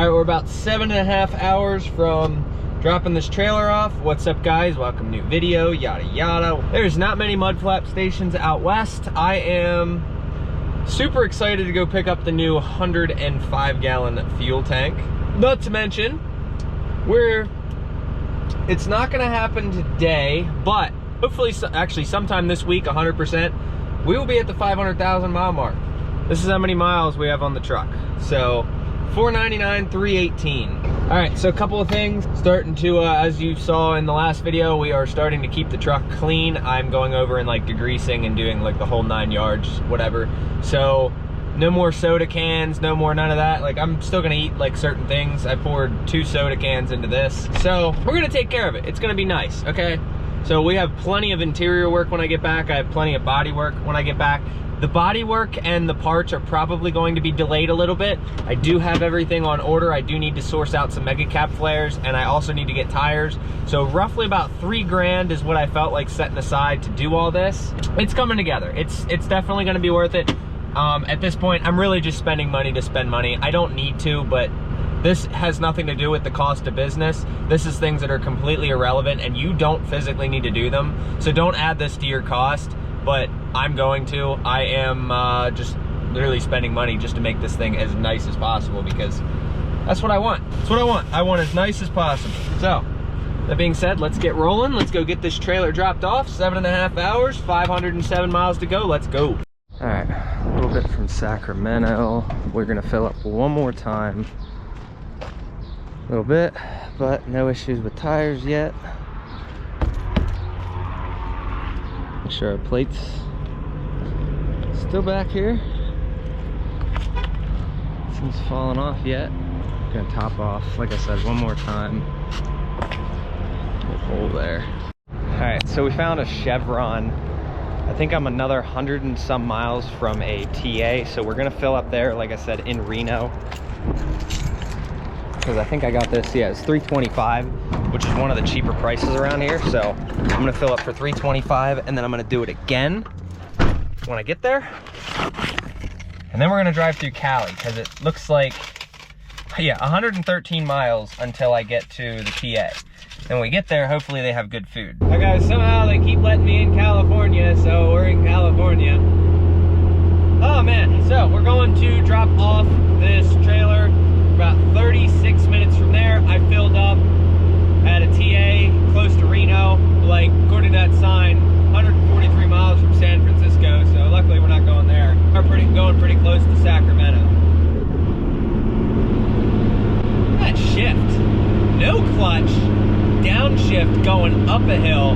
right, we're about 7.5 hours from dropping this trailer off. What's up, guys? Welcome to a new video, yada yada. There's not many mud flap stations out west. I am super excited to go pick up the new 105-gallon fuel tank. Not to mention, it's not gonna happen today, but hopefully, actually sometime this week, 100%, we will be at the 500,000 mile mark. This is how many miles we have on the truck. So 499, 318. All right, so a couple of things. Starting to, as you saw in the last video, we are starting to keep the truck clean. I'm going over and like degreasing and doing like the whole 9 yards, whatever. So no more soda cans, no more none of that. Like, I'm still gonna eat like certain things. I poured 2 soda cans into this. So we're gonna take care of it. It's gonna be nice, okay? So we have plenty of interior work when I get back. I have plenty of body work when I get back. The body work and the parts are probably going to be delayed a little bit. I do have everything on order. I do need to source out some mega cap flares, and I also need to get tires. So roughly about $3 grand is what I felt like setting aside to do all this. It's coming together. It's definitely gonna be worth it. At this point, I'm really just spending money to spend money. I don't need to, but this has nothing to do with the cost of business. This is things that are completely irrelevant, and you don't physically need to do them. So don't add this to your cost, but I'm going to. I am just literally spending money just to make this thing as nice as possible, because that's what I want. That's what I want. I want as nice as possible. So, that being said, let's get rolling. Let's go get this trailer dropped off. 7.5 hours, 507 miles to go. Let's go. All right, a little bit from Sacramento. We're gonna fill up one more time. A little bit, but no issues with tires yet. Make sure our plates still back here. Seems falling off yet. Gonna top off, like I said, one more time. Little hole there. All right, so we found a Chevron. I think I'm another 100 and some miles from a TA, so we're gonna fill up there, like I said, in Reno. Because I think I got this, yeah, it's $325, which is one of the cheaper prices around here. So I'm gonna fill up for $325, and then I'm gonna do it again when I get there. And then we're gonna drive through Cali, because it looks like, yeah, 113 miles until I get to the TA. Then when we get there, hopefully they have good food. All right, guys, somehow they keep letting me in California, so we're in California. Oh man, so we're going to drop off this trailer about 36 minutes from there. I filled up at a TA close to Reno, like according to that sign, 143 miles from San Francisco, so luckily we're not going there. We're going pretty close to Sacramento. That shift, no clutch, downshift going up a hill,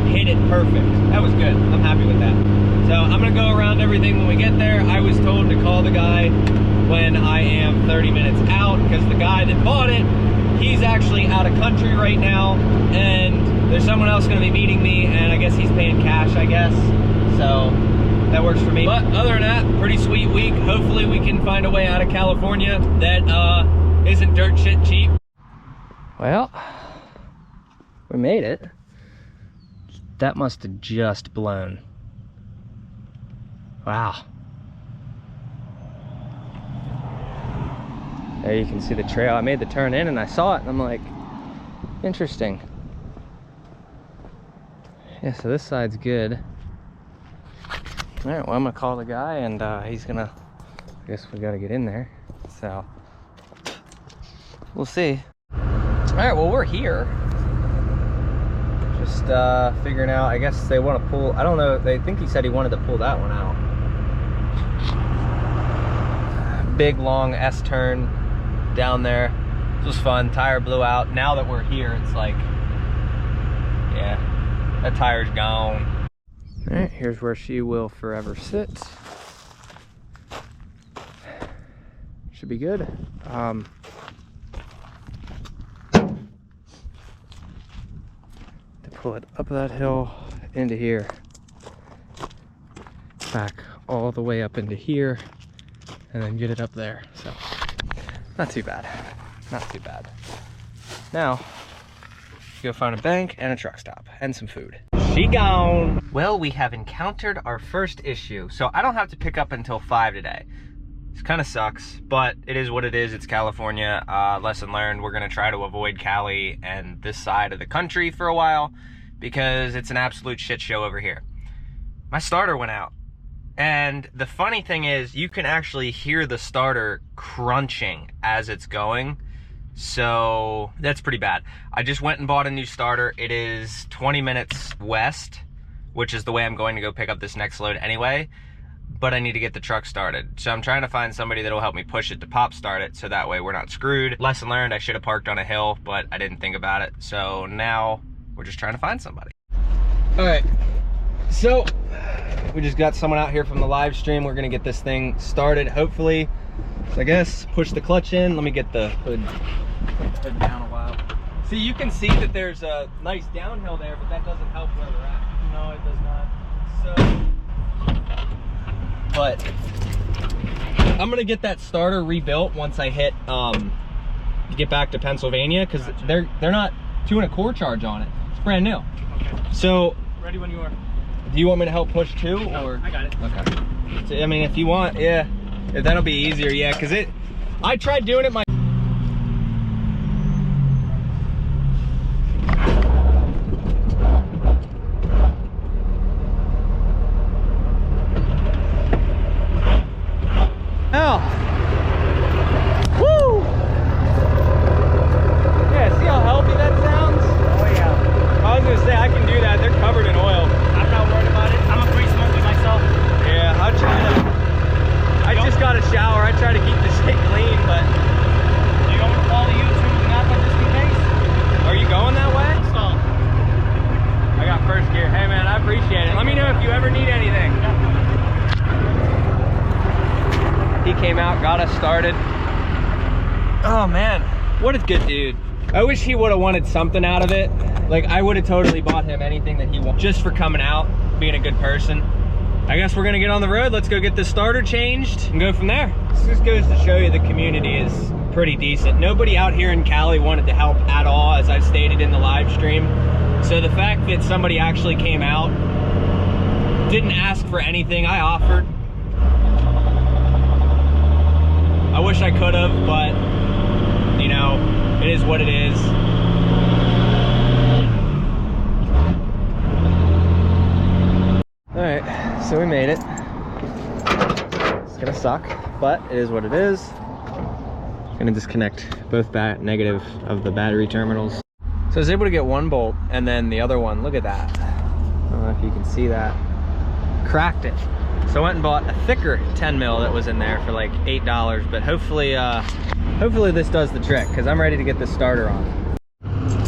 hit it perfect. That was good. I'm happy with that. So I'm gonna go around everything when we get there. I was told to call the guy when I am 30 minutes out, because the guy that bought it, he's actually out of country right now, and there's someone else gonna be meeting me, and I guess he's paying cash, I guess. So that works for me. But other than that, pretty sweet week. Hopefully we can find a way out of California that isn't dirt shit cheap. Well, we made it. That must have just blown. Wow. There you can see the trail. I made the turn in and I saw it and I'm like, interesting. Yeah, so this side's good. All right, well, I'm gonna call the guy, and he's gonna, I guess we gotta get in there. So we'll see. All right, well, we're here. Just figuring out, I guess they want to pull, I don't know, they think he said he wanted to pull that one out. Big long S-turn down there. This was fun. Tire blew out. Now that we're here, it's like, yeah, that tire's gone. All right, here's where she will forever sit. Should be good. To pull it up that hill into here, back all the way up into here, and then get it up there. So not too bad, not too bad. Now go find a bank and a truck stop and some food. She gone. Well, we have encountered our first issue. So I don't have to pick up until 5 today. It kind of sucks, but it is what it is. It's California. Lesson learned. We're going to try to avoid Cali and this side of the country for a while because it's an absolute shit show over here. My starter went out. And the funny thing is, you can actually hear the starter crunching as it's going. So that's pretty bad. I just went and bought a new starter. It is 20 minutes west, which is the way I'm going to go pick up this next load anyway. But I need to get the truck started. So I'm trying to find somebody that'll help me push it to pop start it so that way we're not screwed. Lesson learned, I should have parked on a hill, but I didn't think about it. So now we're just trying to find somebody. All right, so we just got someone out here from the live stream. We're gonna get this thing started, hopefully. So I guess push the clutch in. Let me get the hood down a while. See, you can see that there's a nice downhill there, but that doesn't help where we're at. No, it does not. So, but I'm gonna get that starter rebuilt once I hit get back to Pennsylvania, because they're not doing a core charge on it. It's brand new. Okay. So ready when you are. Do you want me to help push too, or? I got it. Okay. So, I mean, if you want, yeah, if that'll be easier, yeah, because I tried doing it started. Oh man, what a good dude. I wish he would have wanted something out of it. Like, I would have totally bought him anything that he wanted just for coming out, being a good person. I guess we're gonna get on the road. Let's go get this starter changed and go from there. This just goes to show you the community is pretty decent. Nobody out here in Cali wanted to help at all, as I've stated in the live stream. So the fact that somebody actually came out, didn't ask for anything, I offered. I wish I could have, but you know, it is what it is. All right, so we made it. It's gonna suck, but it is what it is. Gonna disconnect both negative of the battery terminals. So I was able to get one bolt, and then the other one, look at that. I don't know if you can see that. Cracked it. So I went and bought a thicker 10 mil that was in there for like $8, but hopefully hopefully this does the trick, because I'm ready to get this starter on.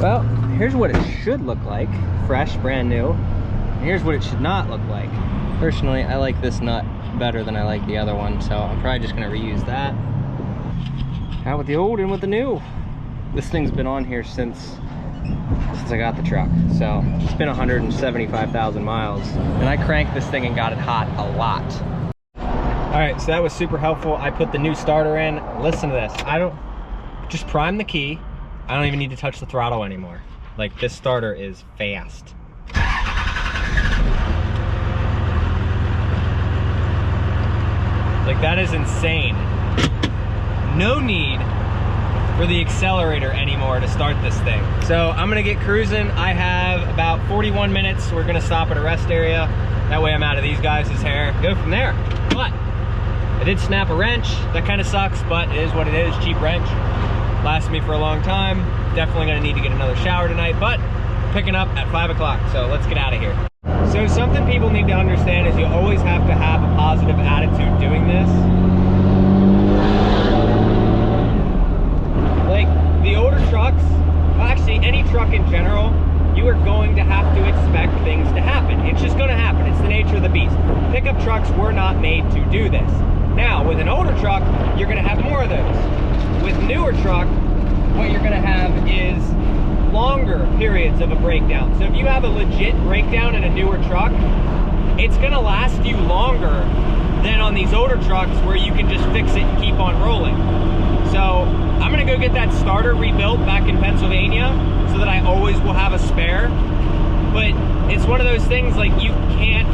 Well, here's what it should look like, fresh, brand new. And here's what it should not look like. Personally, I like this nut better than I like the other one, so I'm probably just gonna reuse that. Out with the old and with the new. This thing's been on here since I got the truck, so it's been 175,000 miles, and I cranked this thing and got it hot a lot. All right, so that was super helpful. I put the new starter in. Listen to this. I don't just prime the key. I don't even need to touch the throttle anymore. Like, this starter is fast. Like, that is insane. No need for the accelerator anymore to start this thing. So I'm gonna get cruising. I have about 41 minutes. We're gonna stop at a rest area. That way I'm out of these guys' hair. Go from there. But I did snap a wrench. That kind of sucks, but it is what it is. Cheap wrench. Lasts me for a long time. Definitely gonna need to get another shower tonight, but picking up at 5 o'clock. So let's get out of here. So something people need to understand is you always have to have a positive attitude doing this. Like, the older trucks, well, actually any truck in general, you are going to have to expect things to happen. It's just gonna happen. It's the nature of the beast. Pickup trucks were not made to do this. Now, with an older truck, you're gonna have more of those. With newer truck, what you're gonna have is longer periods of a breakdown. So if you have a legit breakdown in a newer truck, it's gonna last you longer than on these older trucks where you can just fix it and keep on rolling. So I'm gonna go get that starter rebuilt back in Pennsylvania so that I always will have a spare. But it's one of those things, like, you can't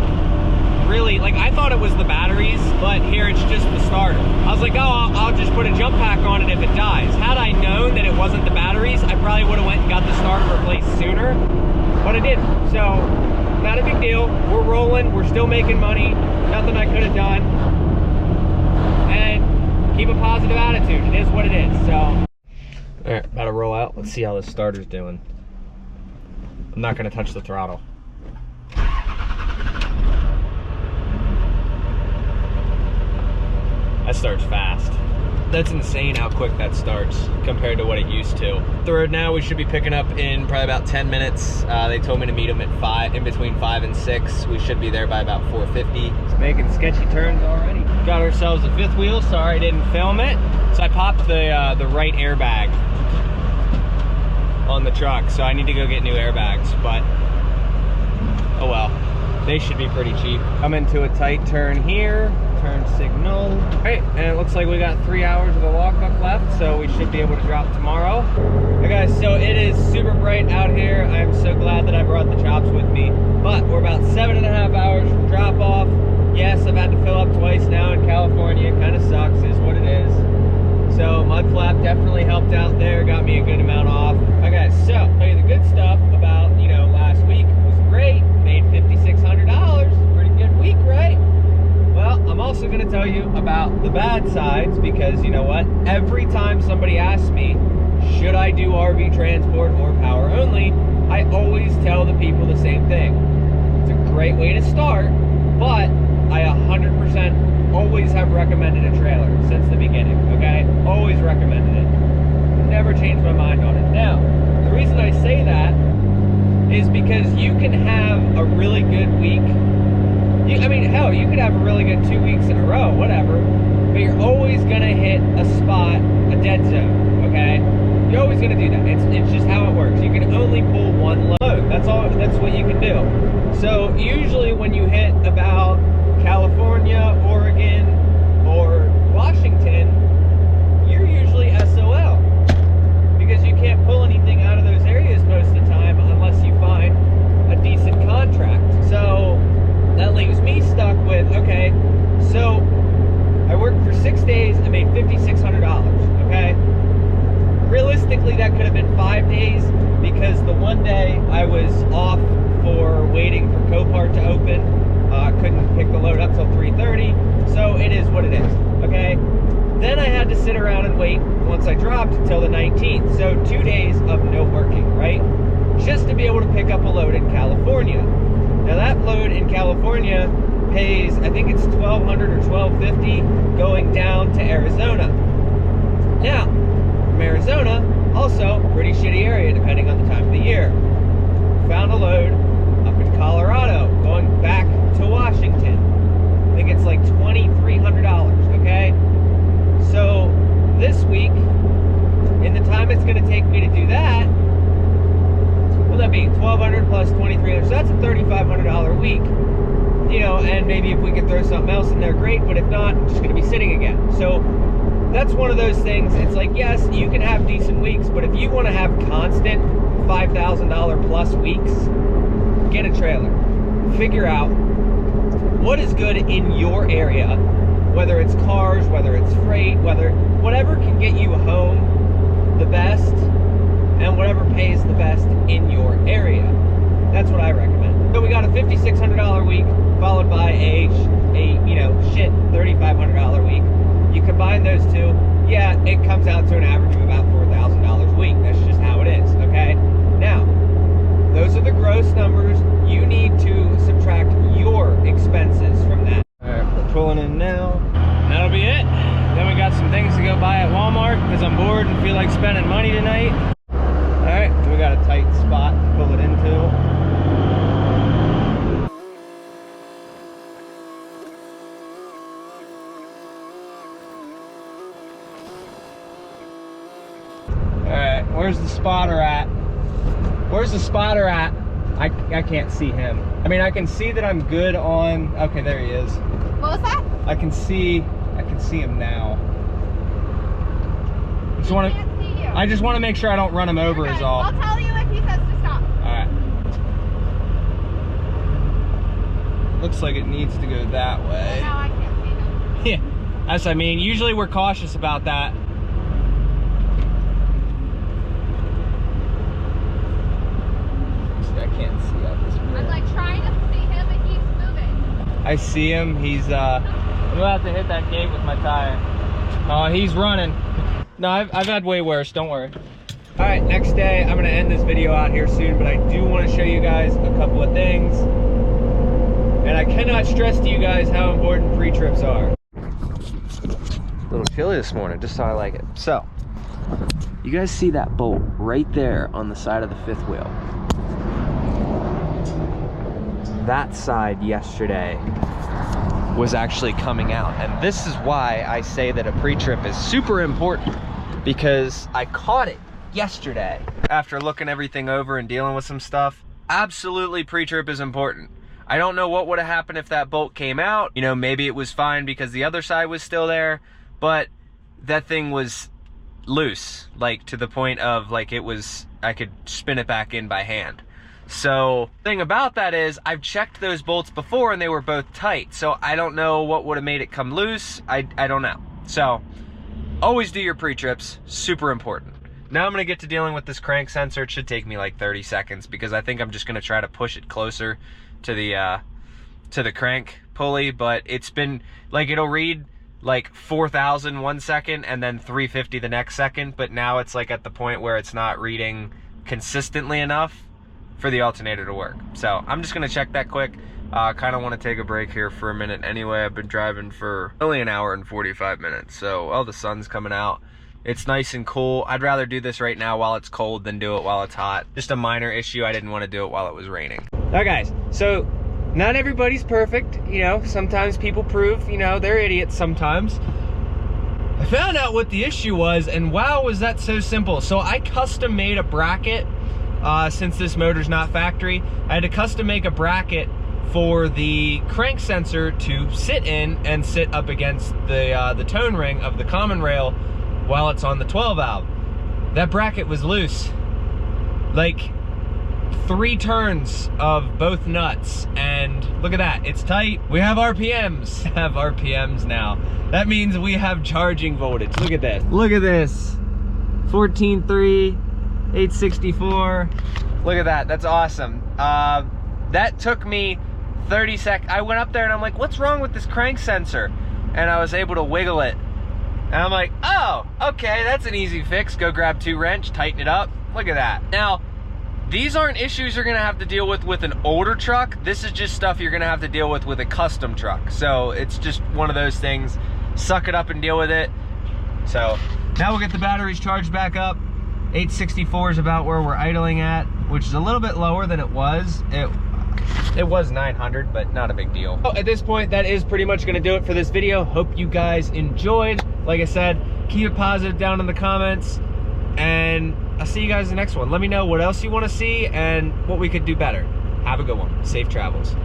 really, like, I thought it was the batteries, but here it's just the starter. I was like, oh, I'll just put a jump pack on it if it dies. Had I known that it wasn't the batteries, I probably would have went and got the starter replaced sooner, but I didn't. So, not a big deal. We're rolling, we're still making money, nothing I could have done. And keep a positive attitude, it is what it is, so. All right, about to roll out. Let's see how this starter's doing. I'm not gonna touch the throttle. That starts fast. That's insane how quick that starts compared to what it used to. The road now, we should be picking up in probably about 10 minutes. They told me to meet them at 5, in between 5 and 6. We should be there by about 4:50. It's making sketchy turns already. Got ourselves a fifth wheel. Sorry I didn't film it. So I popped the right airbag on the truck, so I need to go get new airbags, but oh well. They should be pretty cheap. I'm into a tight turn here. Turn signal. All right, and it looks like we got 3 hours of the logbook left, so we should be able to drop tomorrow. Hey guys, so it is super bright out here. I am so glad that I brought the chops with me, but we're about 7.5 hours from drop off. Yes, I've had to fill up twice now in California. It kind of sucks, is what it is. So mud flap definitely helped out there, got me a good amount off. Okay, so I'll tell you the good stuff about, you know, last week was great. Made $5,600. Pretty good week, right? Well, I'm also going to tell you about the bad sides, because you know what? Every time somebody asks me, should I do RV transport or power only, I always tell the people the same thing. It's a great way to start, but I 100% always have recommended a trailer since the beginning, okay? Always recommended it. Never changed my mind on it. Now, the reason I say that is because you can have a really good week. I mean, hell, you could have a really good 2 weeks in a row, whatever, but you're always gonna hit a spot, a dead zone, okay? You're always gonna do that. It's just how it works. You can only pull one load. That's all. That's what you can do. So usually when you hit about California, Oregon, or Washington, you're usually SOL, because you can't pull anything out of those areas most of the time unless you find a decent contract. So that leaves me stuck with, okay, so I worked for 6 days, I made $5,600, okay? Realistically, that could have been 5 days, because the one day I was off for waiting for Copart to open. Couldn't pick the load up till 3:30, so it is what it is, okay? Then I had to sit around and wait once I dropped until the 19th, so 2 days of no working, right? Just to be able to pick up a load in California. Now that load in California pays, I think it's $1,200 or $1,250 going down to Arizona. Now, from Arizona, also pretty shitty area depending on the time of the year. Found a load up in Colorado going back to Washington. I think it's like $2,300, okay? So this week, in the time it's gonna take me to do that, what would that be? $1,200 plus $2,300, so that's a $3,500 week. You know, and maybe if we could throw something else in there, great, but if not, I'm just gonna be sitting again. So that's one of those things. It's like, yes, you can have decent weeks, but if you wanna have constant $5,000 plus weeks, get a trailer. Figure out what is good in your area, whether it's cars, whether it's freight, whatever can get you home the best and whatever pays the best in your area. That's what I recommend. So we got a $5,600 week followed by a $3,500 week. You combine those two, yeah, it comes out to an average of about $4,000 a week. That's just how it is, okay? Now, those are the gross numbers. You need to subtract your expenses from that. All right, we're pulling in now. That'll be it. Then we got some things to go buy at Walmart because I'm bored and feel like spending money tonight. All right, so we got a tight spot to pull it into. All right, where's the spotter at? Where's the spotter at? I can't see him. I mean, I can see that I'm good on, okay, there he is. What was that? I can see him now. I just want to make sure I don't run him over is all. I'll tell you if he says to stop. All right. looks like it needs to go that way. Now I can't see them. Yeah, that's what I mean. Usually we're cautious about that. I can't see out this way. I'm like trying to see him and he's moving. I see him. He's I'm about to hit that gate with my tire. Oh, he's running. No, I've had way worse. Don't worry. All right, next day. I'm gonna end this video out here soon, but I do want to show you guys a couple of things. And I cannot stress to you guys how important pre-trips are. A little chilly this morning, just how I like it. So, you guys see that bolt right there on the side of the fifth wheel? That side yesterday was actually coming out, and this is why I say that a pre-trip is super important, because I caught it yesterday after looking everything over and dealing with some stuff. Absolutely, pre-trip is important. I don't know what would have happened if that bolt came out. You know, maybe it was fine because the other side was still there, but that thing was loose, like to the point of like it was, I could spin it back in by hand. So the thing about that is I've checked those bolts before and they were both tight. So I don't know what would have made it come loose. I don't know. So always do your pre-trips, super important. Now I'm gonna get to dealing with this crank sensor. It should take me like 30 seconds because I think I'm just gonna try to push it closer to the crank pulley, but it's been like, it'll read like 4,000 one second and then 350 the next second, but now it's like at the point where it's not reading consistently enough for the alternator to work. So I'm just gonna check that quick. Kind of want to take a break here for a minute anyway. I've been driving for only an hour and 45 minutes, so the sun's coming out. It's nice and cool. I'd rather do this right now while it's cold than do it while it's hot. Just a minor issue. I didn't want to do it while it was raining. All right, guys, so not everybody's perfect. You know, sometimes people prove, you know, they're idiots sometimes. I found out what the issue was, and wow, was that so simple. So I custom made a bracket. Since this motor's not factory, I had to custom make a bracket for the crank sensor to sit in and sit up against the tone ring of the common rail while it's on the 12 valve. That bracket was loose. Like 3 turns of both nuts, and look at that, it's tight. We have RPMs. We have RPMs now. That means we have charging voltage. Look at this. Look at this. 14.3. 864. Look at that. That's awesome. That took me 30 seconds. I went up there and I'm like, what's wrong with this crank sensor? And I was able to wiggle it. And I'm like, oh, okay, that's an easy fix. Go grab 2 wrench, tighten it up. Look at that. Now, these aren't issues you're gonna have to deal with an older truck. This is just stuff you're gonna have to deal with a custom truck. So it's just one of those things. Suck it up and deal with it. So now we'll get the batteries charged back up. 864 is about where we're idling at, which is a little bit lower than it was. It was 900, but not a big deal. So at this point, that is pretty much gonna do it for this video. Hope you guys enjoyed. Like I said, keep it positive down in the comments, and I'll see you guys in the next one. Let me know what else you wanna see and what we could do better. Have a good one. Safe travels.